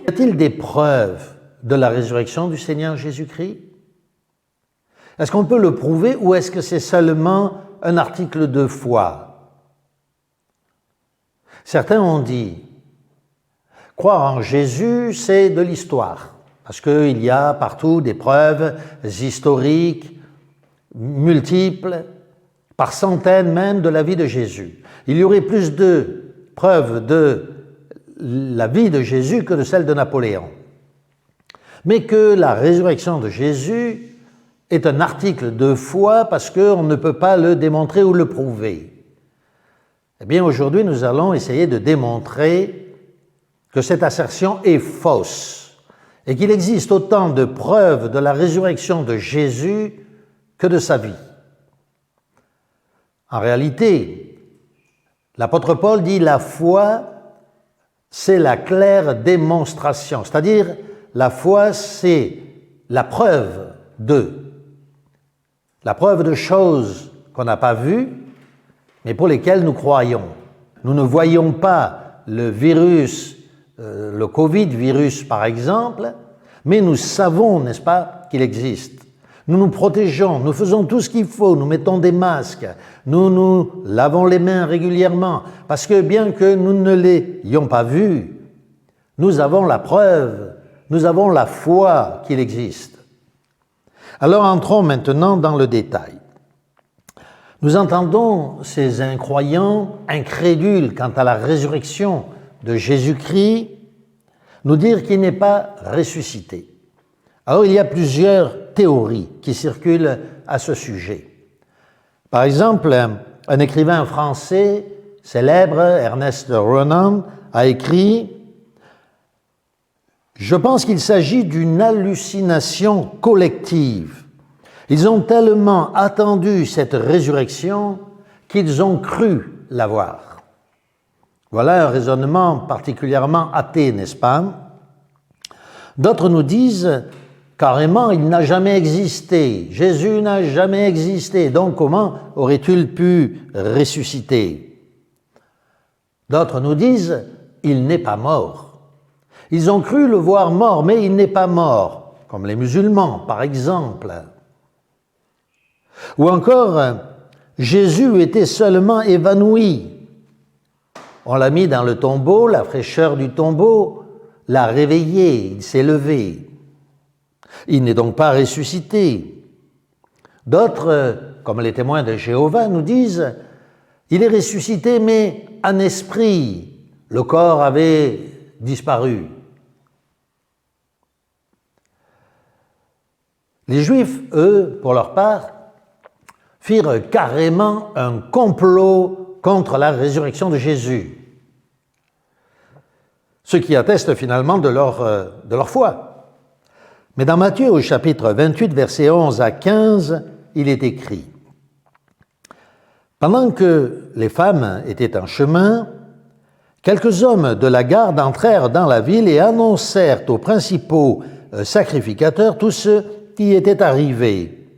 Y a-t-il des preuves de la résurrection du Seigneur Jésus-Christ? Est-ce qu'on peut le prouver ou est-ce que c'est seulement un article de foi? Certains ont dit, croire en Jésus, c'est de l'histoire, parce qu'il y a partout des preuves historiques, multiples, par centaines même de la vie de Jésus. Il y aurait plus de preuves de la vie de Jésus que de celle de Napoléon. Mais que la résurrection de Jésus est un article de foi parce qu'on ne peut pas le démontrer ou le prouver. Eh bien, aujourd'hui, nous allons essayer de démontrer que cette assertion est fausse et qu'il existe autant de preuves de la résurrection de Jésus que de sa vie. En réalité, l'apôtre Paul dit la foi, c'est la claire démonstration, c'est-à-dire la foi, c'est la preuve de choses qu'on n'a pas vues, mais pour lesquelles nous croyons. Nous ne voyons pas le virus, le Covid-virus par exemple, mais nous savons, n'est-ce pas, qu'il existe. Nous nous protégeons, nous faisons tout ce qu'il faut, nous mettons des masques, nous nous lavons les mains régulièrement, parce que bien que nous ne l'ayons pas vu, nous avons la preuve, nous avons la foi qu'il existe. Alors entrons maintenant dans le détail. Nous entendons ces incroyants, incrédules quant à la résurrection de Jésus-Christ, nous dire qu'il n'est pas ressuscité. Alors il y a plusieurs théories qui circulent à ce sujet. Par exemple, un écrivain français célèbre, Ernest Renan, a écrit « Je pense qu'il s'agit d'une hallucination collective. Ils ont tellement attendu cette résurrection qu'ils ont cru la voir. » Voilà un raisonnement particulièrement athée, n'est-ce pas? D'autres nous disent carrément, il n'a jamais existé. Jésus n'a jamais existé. Donc, comment aurait-il pu ressusciter? D'autres nous disent, il n'est pas mort. Ils ont cru le voir mort, mais il n'est pas mort, comme les musulmans, par exemple. Ou encore, Jésus était seulement évanoui. On l'a mis dans le tombeau, la fraîcheur du tombeau l'a réveillé, il s'est levé. Il n'est donc pas ressuscité. D'autres, comme les témoins de Jéhovah, nous disent « Il est ressuscité, mais en esprit. Le corps avait disparu. » Les Juifs, eux, pour leur part, firent carrément un complot contre la résurrection de Jésus, ce qui atteste finalement de leur foi. Mais dans Matthieu, au chapitre 28, versets 11 à 15, il est écrit « Pendant que les femmes étaient en chemin, quelques hommes de la garde entrèrent dans la ville et annoncèrent aux principaux sacrificateurs tout ce qui était arrivé.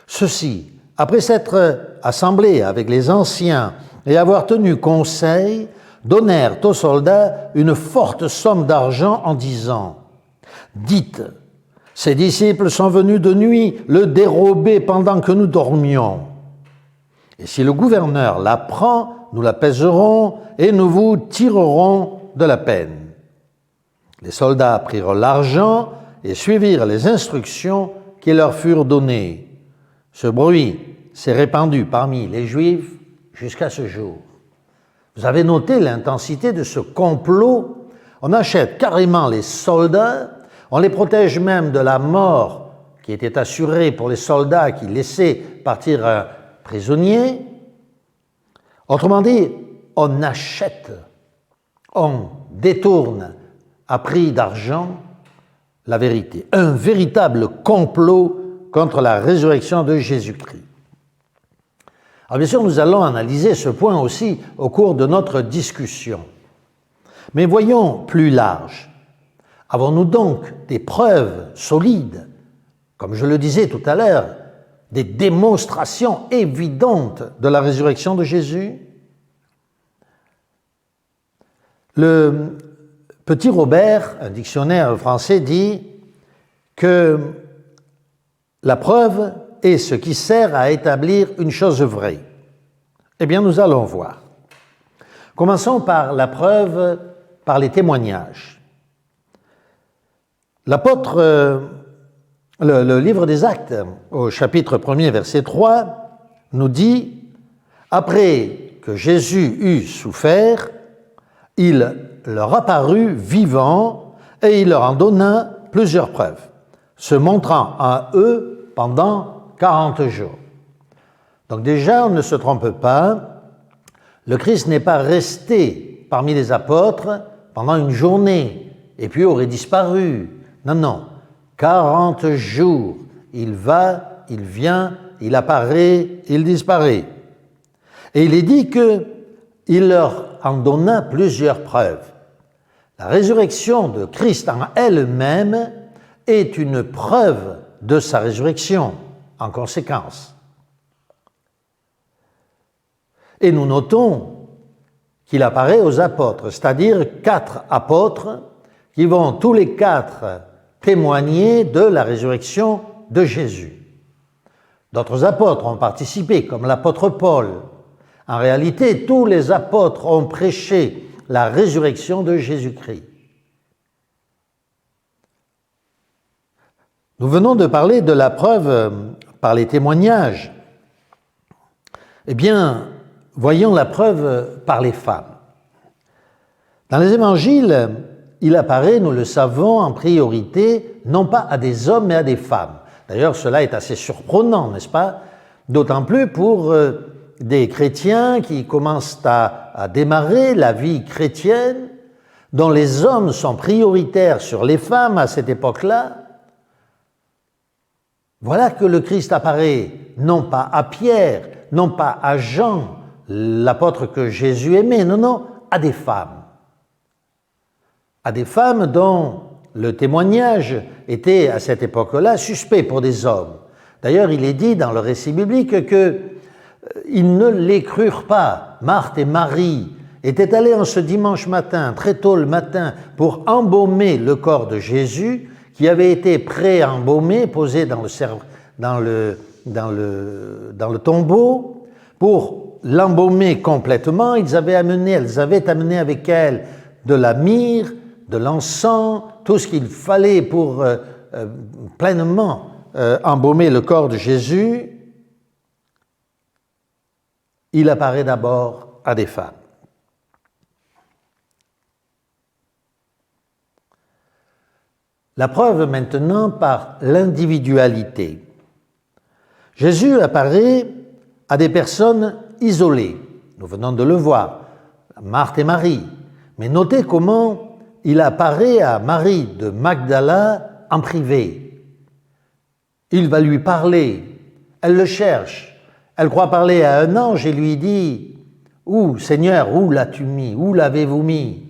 Ceux-ci, après s'être assemblés avec les anciens et avoir tenu conseil, donnèrent aux soldats une forte somme d'argent en disant « Dites, ces disciples sont venus de nuit le dérober pendant que nous dormions. Et si le gouverneur la prend, nous la pèserons et nous vous tirerons de la peine. » Les soldats prirent l'argent et suivirent les instructions qui leur furent données. Ce bruit s'est répandu parmi les Juifs jusqu'à ce jour. Vous avez noté l'intensité de ce complot? On achète carrément les soldats, on les protège même de la mort qui était assurée pour les soldats qui laissaient partir un prisonnier. Autrement dit, on achète, on détourne à prix d'argent la vérité. Un véritable complot contre la résurrection de Jésus-Christ. Alors bien sûr, nous allons analyser ce point aussi au cours de notre discussion. Mais voyons plus large. Avons-nous donc des preuves solides, comme je le disais tout à l'heure, des démonstrations évidentes de la résurrection de Jésus? Le Petit Robert, un dictionnaire français, dit que la preuve est ce qui sert à établir une chose vraie. Eh bien, nous allons voir. Commençons par la preuve, par les témoignages. L'apôtre, le livre des Actes, au chapitre 1er, verset 3, nous dit « Après que Jésus eut souffert, il leur apparut vivant et il leur en donna plusieurs preuves, se montrant à eux pendant 40 jours. » Donc déjà, on ne se trompe pas, le Christ n'est pas resté parmi les apôtres pendant une journée et puis aurait disparu. Non, non, 40 jours, il va, il vient, il apparaît, il disparaît. Et il est dit qu'il leur en donna plusieurs preuves. La résurrection de Christ en elle-même est une preuve de sa résurrection, en conséquence. Et nous notons qu'il apparaît aux apôtres, c'est-à-dire 4 apôtres qui vont tous les 4 témoigner de la résurrection de Jésus. D'autres apôtres ont participé, comme l'apôtre Paul. En réalité, tous les apôtres ont prêché la résurrection de Jésus-Christ. Nous venons de parler de la preuve par les témoignages. Eh bien, voyons la preuve par les femmes. Dans les évangiles, il apparaît, nous le savons, en priorité, non pas à des hommes, mais à des femmes. D'ailleurs, cela est assez surprenant, n'est-ce pas? D'autant plus pour des chrétiens qui commencent à démarrer la vie chrétienne, dont les hommes sont prioritaires sur les femmes à cette époque-là. Voilà que le Christ apparaît, non pas à Pierre, non pas à Jean, l'apôtre que Jésus aimait, non, non, à des femmes. À des femmes dont le témoignage était à cette époque-là suspect pour des hommes. D'ailleurs, il est dit dans le récit biblique qu'ils ne les crurent pas. Marthe et Marie étaient allées en ce dimanche matin, très tôt le matin, pour embaumer le corps de Jésus qui avait été pré-embaumé, posé dans le tombeau, pour l'embaumer complètement. Elles avaient amené avec elles de la myrrhe, de l'encens, tout ce qu'il fallait pour pleinement embaumer le corps de Jésus. Il apparaît d'abord à des femmes. La preuve maintenant par l'individualité. Jésus apparaît à des personnes isolées. Nous venons de le voir, Marthe et Marie. Mais notez comment il apparaît à Marie de Magdala en privé. Il va lui parler. Elle le cherche. Elle croit parler à un ange et lui dit « Où, Seigneur, où l'as-tu mis? Où l'avez-vous mis ?»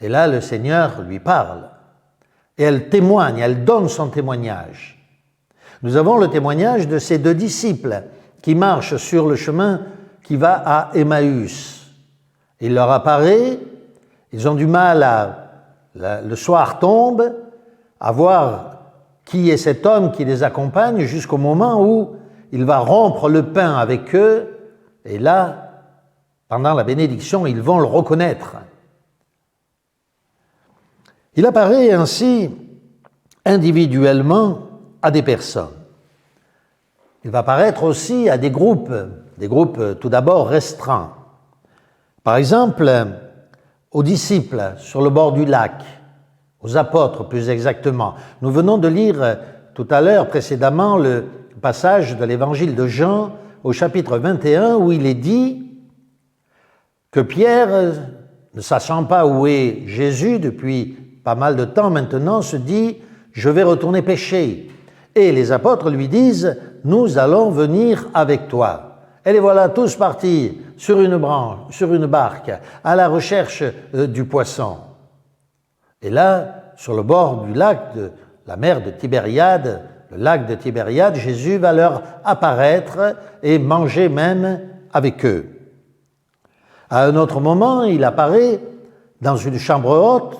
Et là, le Seigneur lui parle. Et elle témoigne, elle donne son témoignage. Nous avons le témoignage de ces 2 disciples qui marchent sur le chemin qui va à Emmaüs. Il leur apparaît, ils ont du mal le soir tombe, à voir qui est cet homme qui les accompagne jusqu'au moment où il va rompre le pain avec eux. Et là, pendant la bénédiction, ils vont le reconnaître. Il apparaît ainsi individuellement à des personnes. Il va apparaître aussi à des groupes tout d'abord restreints. Par exemple, aux disciples sur le bord du lac, aux apôtres plus exactement. Nous venons de lire tout à l'heure précédemment le passage de l'évangile de Jean au chapitre 21 où il est dit que Pierre, ne sachant pas où est Jésus depuis pas mal de temps maintenant, se dit « je vais retourner pêcher ». Et les apôtres lui disent « nous allons venir avec toi ». Et les voilà tous partis sur une barque, à la recherche du poisson. Et là, sur le bord du lac de la mer de Tibériade, le lac de Tibériade, Jésus va leur apparaître et manger même avec eux. À un autre moment, il apparaît dans une chambre haute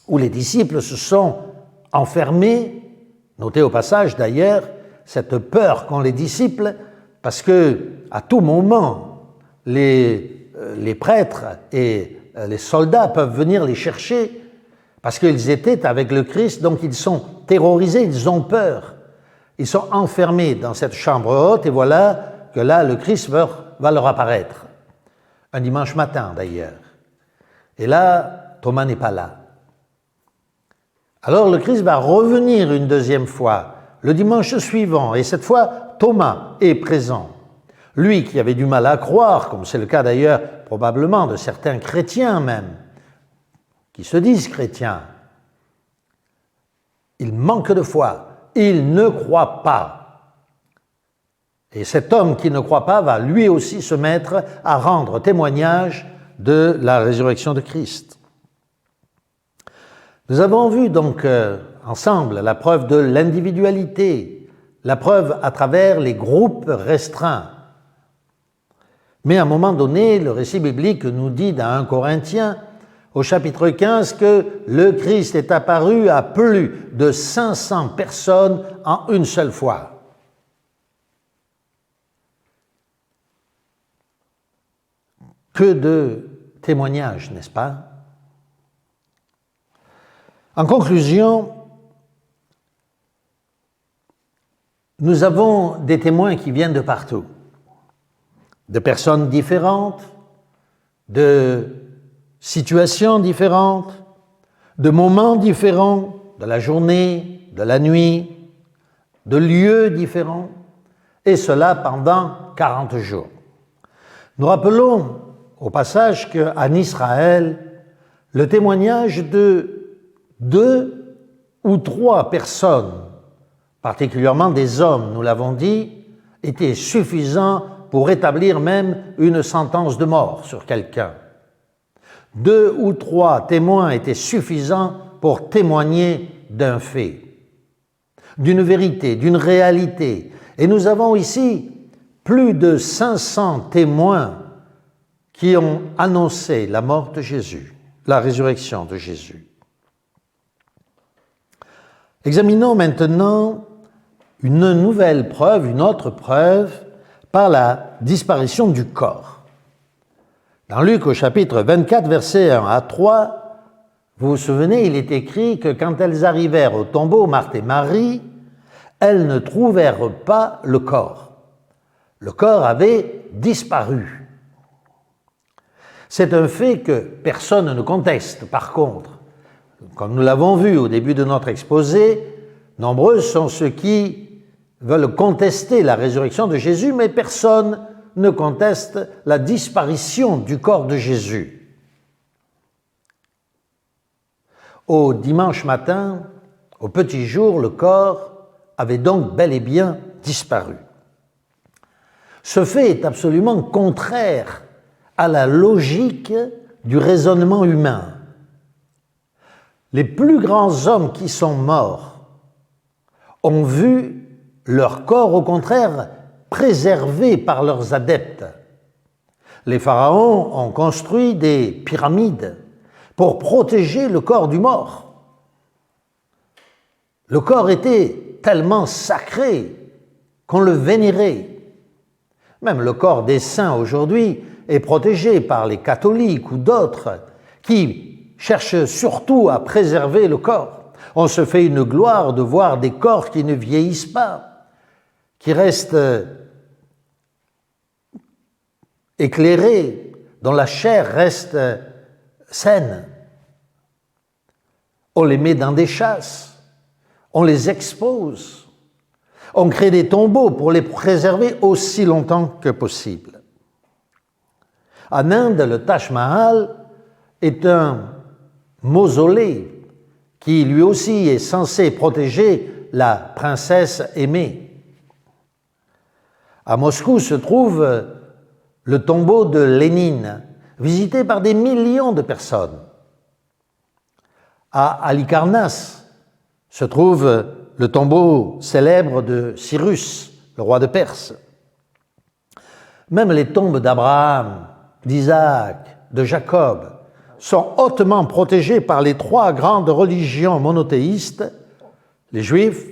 où les disciples se sont enfermés. Notez au passage d'ailleurs cette peur qu'ont les disciples, parce que à tout moment, les prêtres et les soldats peuvent venir les chercher, parce qu'ils étaient avec le Christ, donc ils sont terrorisés, ils ont peur. Ils sont enfermés dans cette chambre haute, et voilà que là, le Christ va leur apparaître. Un dimanche matin, d'ailleurs. Et là, Thomas n'est pas là. Alors le Christ va revenir une deuxième fois, le dimanche suivant, et cette fois, Thomas est présent. Lui qui avait du mal à croire, comme c'est le cas d'ailleurs probablement de certains chrétiens même, qui se disent chrétiens, il manque de foi, il ne croit pas. Et cet homme qui ne croit pas va lui aussi se mettre à rendre témoignage de la résurrection de Christ. Nous avons vu donc ensemble la preuve de l'individualité, la preuve à travers les groupes restreints. Mais à un moment donné, le récit biblique nous dit dans 1 Corinthiens, au chapitre 15, que le Christ est apparu à plus de 500 personnes en une seule fois. Que de témoignages, n'est-ce pas? En conclusion, nous avons des témoins qui viennent de partout, de personnes différentes, de situations différentes, de moments différents, de la journée, de la nuit, de lieux différents, et cela pendant 40 jours. Nous rappelons au passage qu'en Israël, le témoignage de 2 ou 3 personnes, particulièrement des hommes, nous l'avons dit, était suffisant pour établir même une sentence de mort sur quelqu'un. 2 ou 3 témoins étaient suffisants pour témoigner d'un fait, d'une vérité, d'une réalité. Et nous avons ici plus de 500 témoins qui ont annoncé la mort de Jésus, la résurrection de Jésus. Examinons maintenant une nouvelle preuve, une autre preuve, par la disparition du corps. Dans Luc au chapitre 24, versets 1 à 3, vous vous souvenez, il est écrit que quand elles arrivèrent au tombeau, Marthe et Marie, elles ne trouvèrent pas le corps. Le corps avait disparu. C'est un fait que personne ne conteste, par contre. Comme nous l'avons vu au début de notre exposé, nombreux sont ceux qui veulent contester la résurrection de Jésus, mais personne ne conteste la disparition du corps de Jésus. Au dimanche matin, au petit jour, le corps avait donc bel et bien disparu. Ce fait est absolument contraire à la logique du raisonnement humain. Les plus grands hommes qui sont morts ont vu leur corps, au contraire, préservé par leurs adeptes. Les pharaons ont construit des pyramides pour protéger le corps du mort. Le corps était tellement sacré qu'on le vénérait. Même le corps des saints aujourd'hui est protégé par les catholiques ou d'autres qui cherchent surtout à préserver le corps. On se fait une gloire de voir des corps qui ne vieillissent pas, qui restent éclairés, dont la chair reste saine. On les met dans des chasses, on les expose, on crée des tombeaux pour les préserver aussi longtemps que possible. En Inde, le Taj Mahal est un mausolée qui lui aussi est censé protéger la princesse aimée. À Moscou se trouve le tombeau de Lénine, visité par des millions de personnes. À Halikarnasse se trouve le tombeau célèbre de Cyrus, le roi de Perse. Même les tombes d'Abraham, d'Isaac, de Jacob sont hautement protégés par les trois grandes religions monothéistes, les juifs,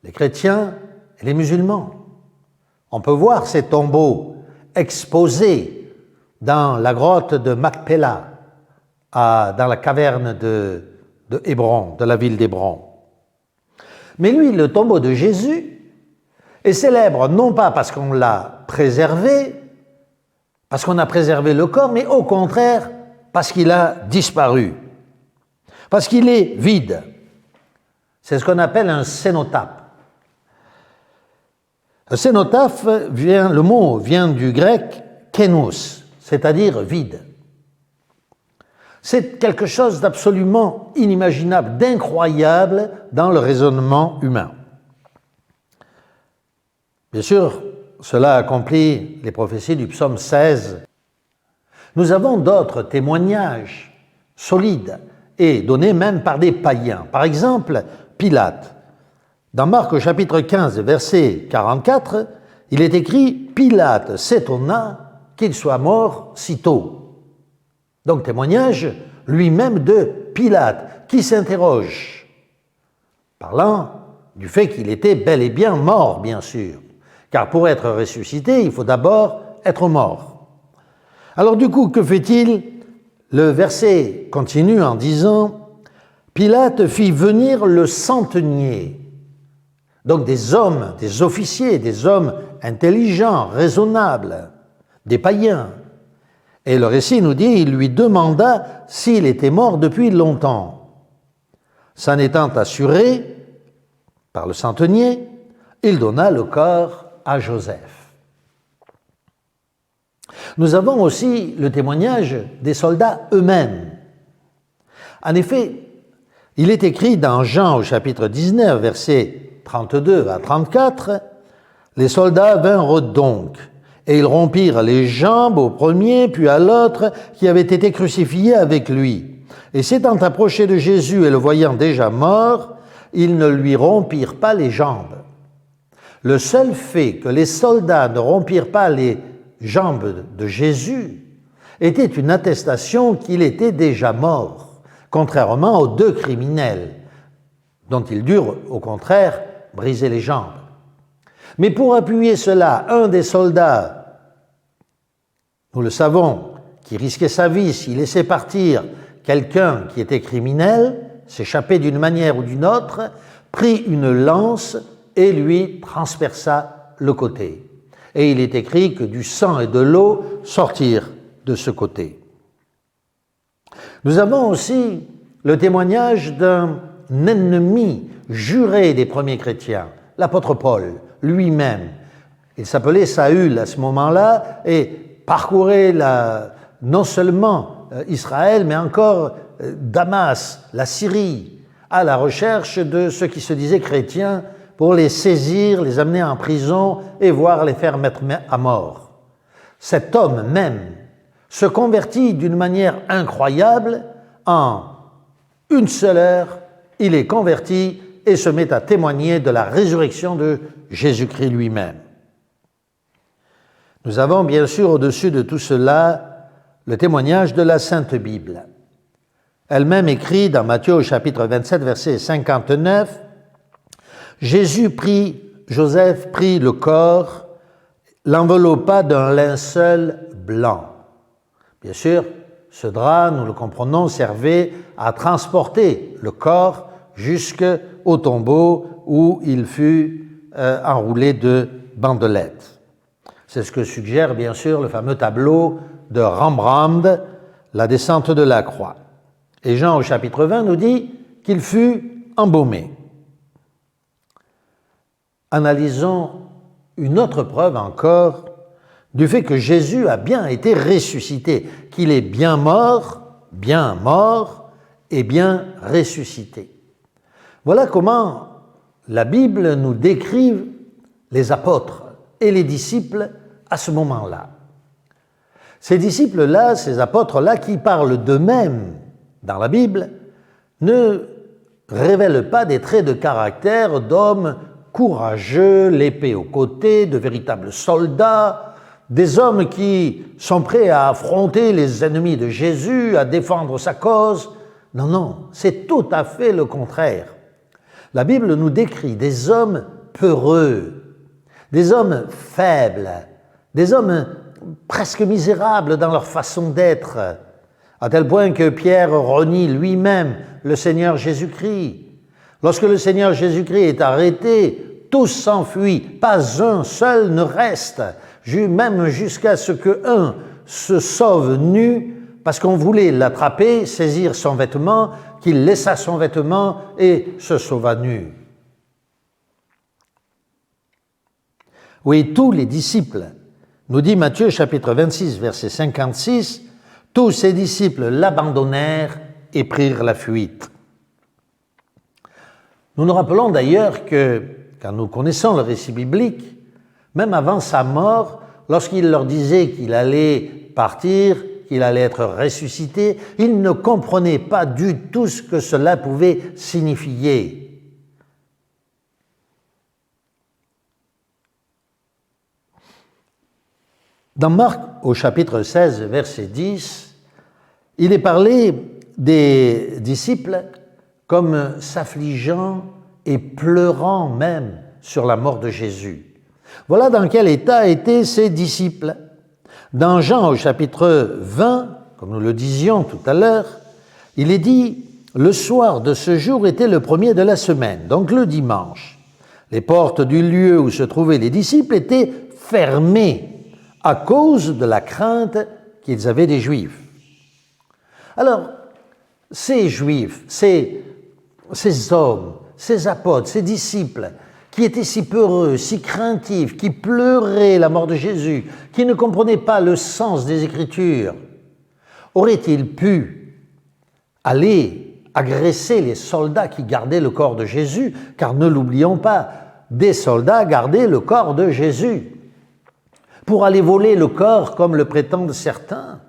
les chrétiens et les musulmans. On peut voir ces tombeaux exposés dans la grotte de Macpéla, dans la caverne de Hébron, de la ville d'Hébron. Mais lui, le tombeau de Jésus, est célèbre non pas parce qu'on l'a préservé, parce qu'on a préservé le corps, mais au contraire parce qu'il a disparu, parce qu'il est vide. C'est ce qu'on appelle un cénotaphe. Un cénotaphe, le mot vient du grec kénos, c'est-à-dire vide. C'est quelque chose d'absolument inimaginable, d'incroyable dans le raisonnement humain. Bien sûr, cela accomplit les prophéties du psaume 16. Nous avons d'autres témoignages solides et donnés même par des païens. Par exemple, Pilate. Dans Marc au chapitre 15, verset 44, il est écrit « Pilate s'étonna qu'il soit mort si tôt ». Donc témoignage lui-même de Pilate, qui s'interroge, parlant du fait qu'il était bel et bien mort, bien sûr, car pour être ressuscité, il faut d'abord être mort. Alors du coup, que fait-il? Le verset continue en disant « Pilate fit venir le centenier ». Donc des hommes, des officiers, des hommes intelligents, raisonnables, des païens. Et le récit nous dit, il lui demanda s'il était mort depuis longtemps. S'en étant assuré par le centenier, il donna le corps à Joseph. Nous avons aussi le témoignage des soldats eux-mêmes. En effet, il est écrit dans Jean au chapitre 19, versets 32 à 34, « Les soldats vinrent donc, et ils rompirent les jambes au premier, puis à l'autre, qui avait été crucifié avec lui. Et s'étant approchés de Jésus et le voyant déjà mort, ils ne lui rompirent pas les jambes. » Le seul fait que les soldats ne rompirent pas les jambes de Jésus était une attestation qu'il était déjà mort, contrairement aux deux criminels, dont ils durent, au contraire, briser les jambes. Mais pour appuyer cela, un des soldats, nous le savons, qui risquait sa vie s'il laissait partir quelqu'un qui était criminel, s'échapper d'une manière ou d'une autre, prit une lance et lui transperça le côté. Et il est écrit que du sang et de l'eau sortirent de ce côté. Nous avons aussi le témoignage d'un ennemi juré des premiers chrétiens, l'apôtre Paul lui-même. Il s'appelait Saül à ce moment-là et parcourait non seulement Israël, mais encore Damas, la Syrie, à la recherche de ceux qui se disaient chrétiens pour les saisir, les amener en prison et voire les faire mettre à mort. Cet homme même se convertit d'une manière incroyable. En une seule heure, il est converti et se met à témoigner de la résurrection de Jésus-Christ lui-même. Nous avons bien sûr au-dessus de tout cela le témoignage de la Sainte Bible. Elle-même écrit dans Matthieu au chapitre 27, verset 59, « Joseph prit le corps, l'enveloppa d'un linceul blanc. » Bien sûr, ce drap, nous le comprenons, servait à transporter le corps jusqu'au tombeau où il fut enroulé de bandelettes. C'est ce que suggère bien sûr le fameux tableau de Rembrandt, La descente de la croix. Et Jean au chapitre 20 nous dit qu'il fut embaumé. Analysons une autre preuve encore du fait que Jésus a bien été ressuscité, qu'il est bien mort et bien ressuscité. Voilà comment la Bible nous décrit les apôtres et les disciples à ce moment-là. Ces disciples-là, ces apôtres-là, qui parlent d'eux-mêmes dans la Bible, ne révèlent pas des traits de caractère d'hommes courageux, l'épée au côté, de véritables soldats, des hommes qui sont prêts à affronter les ennemis de Jésus, à défendre sa cause. Non, non, c'est tout à fait le contraire. La Bible nous décrit des hommes peureux, des hommes faibles, des hommes presque misérables dans leur façon d'être, à tel point que Pierre renie lui-même le Seigneur Jésus-Christ. Lorsque le Seigneur Jésus-Christ est arrêté, tous s'enfuient, pas un seul ne reste, même jusqu'à ce qu'un se sauve nu parce qu'on voulait l'attraper, saisir son vêtement, qu'il laissa son vêtement et se sauva nu. Oui, tous les disciples, nous dit Matthieu chapitre 26, verset 56, tous ses disciples l'abandonnèrent et prirent la fuite. Nous nous rappelons d'ailleurs que, quand nous connaissons le récit biblique, même avant sa mort, lorsqu'il leur disait qu'il allait partir, qu'il allait être ressuscité, ils ne comprenaient pas du tout ce que cela pouvait signifier. Dans Marc, au chapitre 16, verset 10, il est parlé des disciples comme s'affligeant et pleurant même sur la mort de Jésus. Voilà dans quel état étaient ses disciples. Dans Jean, au chapitre 20, comme nous le disions tout à l'heure, il est dit « Le soir de ce jour était le premier de la semaine, donc le dimanche. Les portes du lieu où se trouvaient les disciples étaient fermées à cause de la crainte qu'ils avaient des Juifs. » Alors, ces Juifs, ces hommes, ces apôtres, ces disciples, qui étaient si peureux, si craintifs, qui pleuraient la mort de Jésus, qui ne comprenaient pas le sens des Écritures, auraient-ils pu aller agresser les soldats qui gardaient le corps de Jésus? Car ne l'oublions pas, des soldats gardaient le corps de Jésus pour aller voler le corps comme le prétendent certains.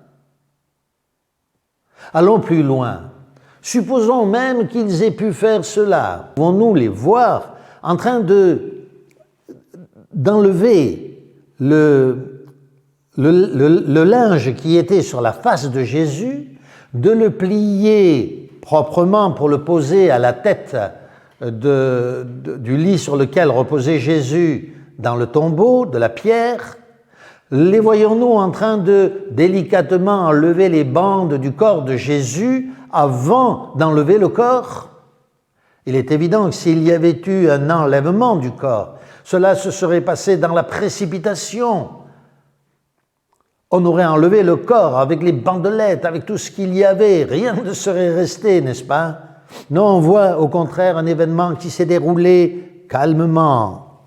Allons plus loin. Supposons même qu'ils aient pu faire cela. Pouvons-nous les voir en train d'enlever le linge qui était sur la face de Jésus, de le plier proprement pour le poser à la tête du lit sur lequel reposait Jésus dans le tombeau, de la pierre? Les voyons-nous en train de délicatement enlever les bandes du corps de Jésus avant d'enlever le corps? Il est évident que s'il y avait eu un enlèvement du corps, cela se serait passé dans la précipitation. On aurait enlevé le corps avec les bandelettes, avec tout ce qu'il y avait. Rien ne serait resté, n'est-ce pas? Non, on voit au contraire un événement qui s'est déroulé calmement,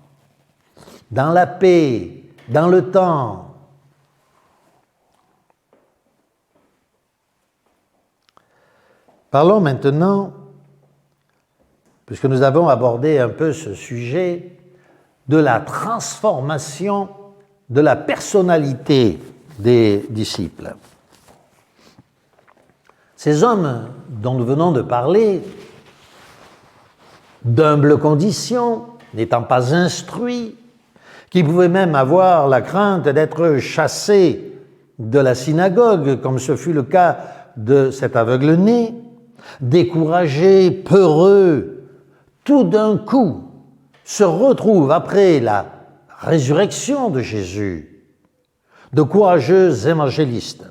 dans la paix, dans le temps. Parlons maintenant, puisque nous avons abordé un peu ce sujet, de la transformation de la personnalité des disciples. Ces hommes dont nous venons de parler, d'humble condition, n'étant pas instruits, qui pouvaient même avoir la crainte d'être chassés de la synagogue, comme ce fut le cas de cet aveugle-né, découragés, peureux, tout d'un coup se retrouvent après la résurrection de Jésus, de courageux évangélistes,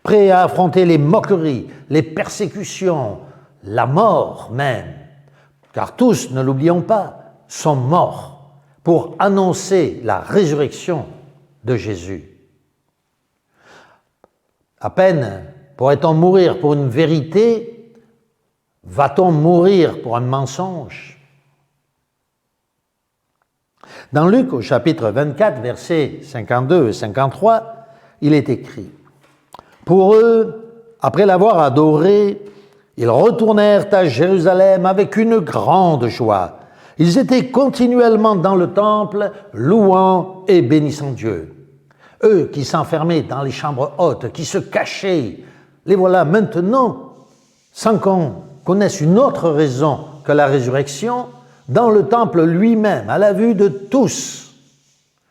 prêts à affronter les moqueries, les persécutions, la mort même, car tous, ne l'oublions pas, sont morts pour annoncer la résurrection de Jésus. À peine pourrait-on mourir pour une vérité, va-t-on mourir pour un mensonge? Dans Luc, au chapitre 24, versets 52 et 53, il est écrit « Pour eux, après l'avoir adoré, ils retournèrent à Jérusalem avec une grande joie. Ils étaient continuellement dans le temple, louant et bénissant Dieu. Eux qui s'enfermaient dans les chambres hautes, qui se cachaient, les voilà maintenant, sans qu'on connaisse une autre raison que la résurrection, dans le temple lui-même, à la vue de tous,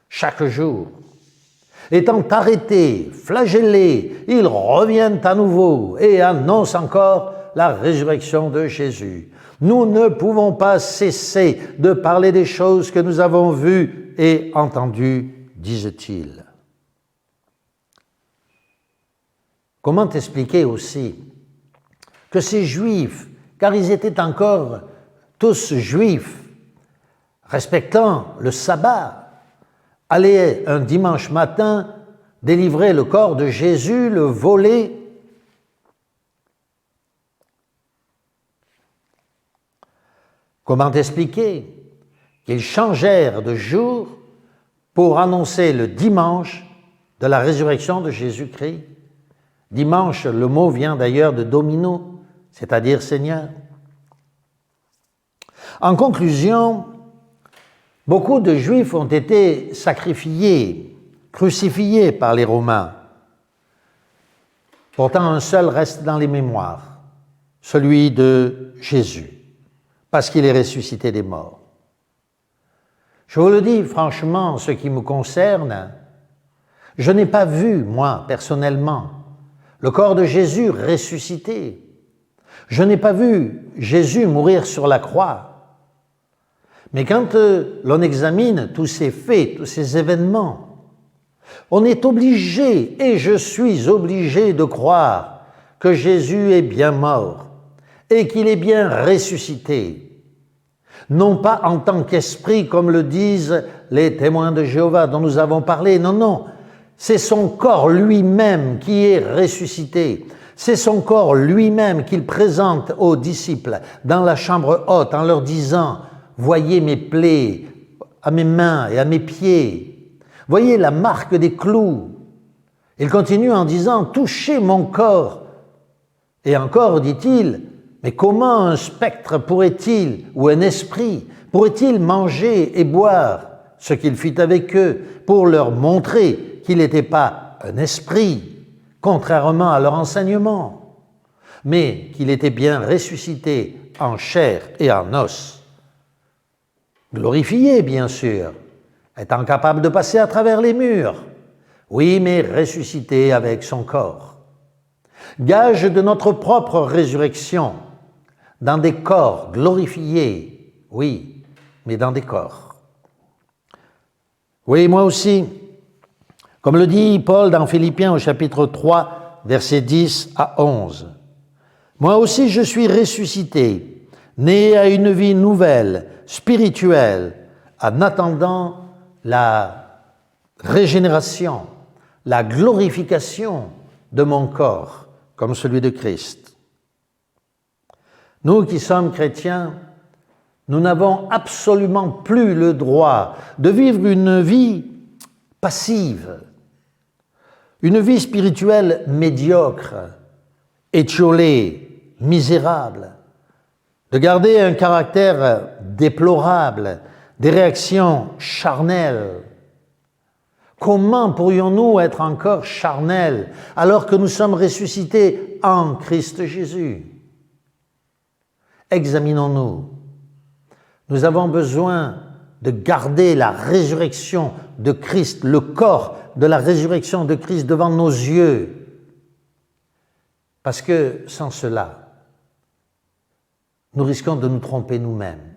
chaque jour. Étant arrêtés, flagellés, ils reviennent à nouveau et annoncent encore la résurrection de Jésus. Nous ne pouvons pas cesser de parler des choses que nous avons vues et entendues, disent-ils. Comment expliquer aussi que ces Juifs, car ils étaient encore tous Juifs, respectant le sabbat, allaient un dimanche matin délivrer le corps de Jésus, le voler? Comment expliquer qu'ils changèrent de jour pour annoncer le dimanche de la résurrection de Jésus-Christ? Dimanche, le mot vient d'ailleurs de domino, c'est-à-dire Seigneur. En conclusion, beaucoup de Juifs ont été sacrifiés, crucifiés par les Romains. Pourtant, un seul reste dans les mémoires, celui de Jésus, parce qu'il est ressuscité des morts. Je vous le dis franchement, en ce qui me concerne, je n'ai pas vu, moi, personnellement, le corps de Jésus ressuscité. Je n'ai pas vu Jésus mourir sur la croix. Mais quand l'on examine tous ces faits, tous ces événements, on est obligé, et je suis obligé de croire que Jésus est bien mort et qu'il est bien ressuscité. Non pas en tant qu'esprit, comme le disent les témoins de Jéhovah dont nous avons parlé, non, non. C'est son corps lui-même qui est ressuscité. C'est son corps lui-même qu'il présente aux disciples dans la chambre haute en leur disant « Voyez mes plaies à mes mains et à mes pieds. Voyez la marque des clous. » Il continue en disant « Touchez mon corps. » Et encore, dit-il, « Mais comment un spectre pourrait-il, ou un esprit, pourrait-il manger et boire ?» Ce qu'il fit avec eux pour leur montrer qu'il n'était pas un esprit, contrairement à leur enseignement, mais qu'il était bien ressuscité en chair et en os. Glorifié, bien sûr, étant capable de passer à travers les murs, oui, mais ressuscité avec son corps. Gage de notre propre résurrection, dans des corps glorifiés, oui, mais dans des corps. Oui, moi aussi, comme le dit Paul dans Philippiens au chapitre 3, versets 10 à 11. « Moi aussi je suis ressuscité, né à une vie nouvelle, spirituelle, en attendant la régénération, la glorification de mon corps, comme celui de Christ. » Nous qui sommes chrétiens, nous n'avons absolument plus le droit de vivre une vie passive, une vie spirituelle médiocre, étiolée, misérable, de garder un caractère déplorable, des réactions charnelles. Comment pourrions-nous être encore charnels alors que nous sommes ressuscités en Christ Jésus? Examinons-nous. Nous avons besoin de garder la résurrection de Christ, le corps de la résurrection de Christ devant nos yeux. Parce que sans cela, nous risquons de nous tromper nous-mêmes.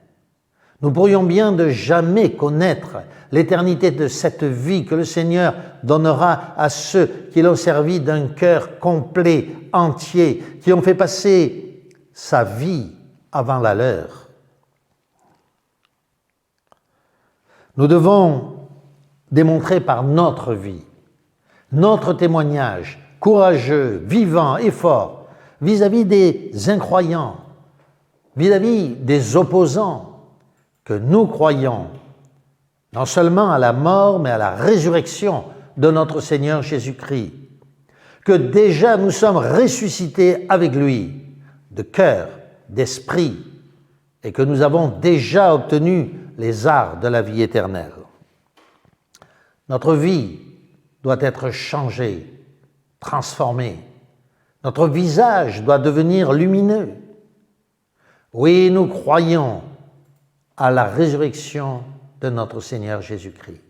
Nous pourrions bien ne jamais connaître l'éternité de cette vie que le Seigneur donnera à ceux qui l'ont servi d'un cœur complet, entier, qui ont fait passer sa vie avant la leur. Nous devons démontrer par notre vie, notre témoignage courageux, vivant et fort vis-à-vis des incroyants, vis-à-vis des opposants, que nous croyons non seulement à la mort, mais à la résurrection de notre Seigneur Jésus-Christ, que déjà nous sommes ressuscités avec lui, de cœur, d'esprit, et que nous avons déjà obtenu les arts de la vie éternelle. Notre vie doit être changée, transformée. Notre visage doit devenir lumineux. Oui, nous croyons à la résurrection de notre Seigneur Jésus-Christ.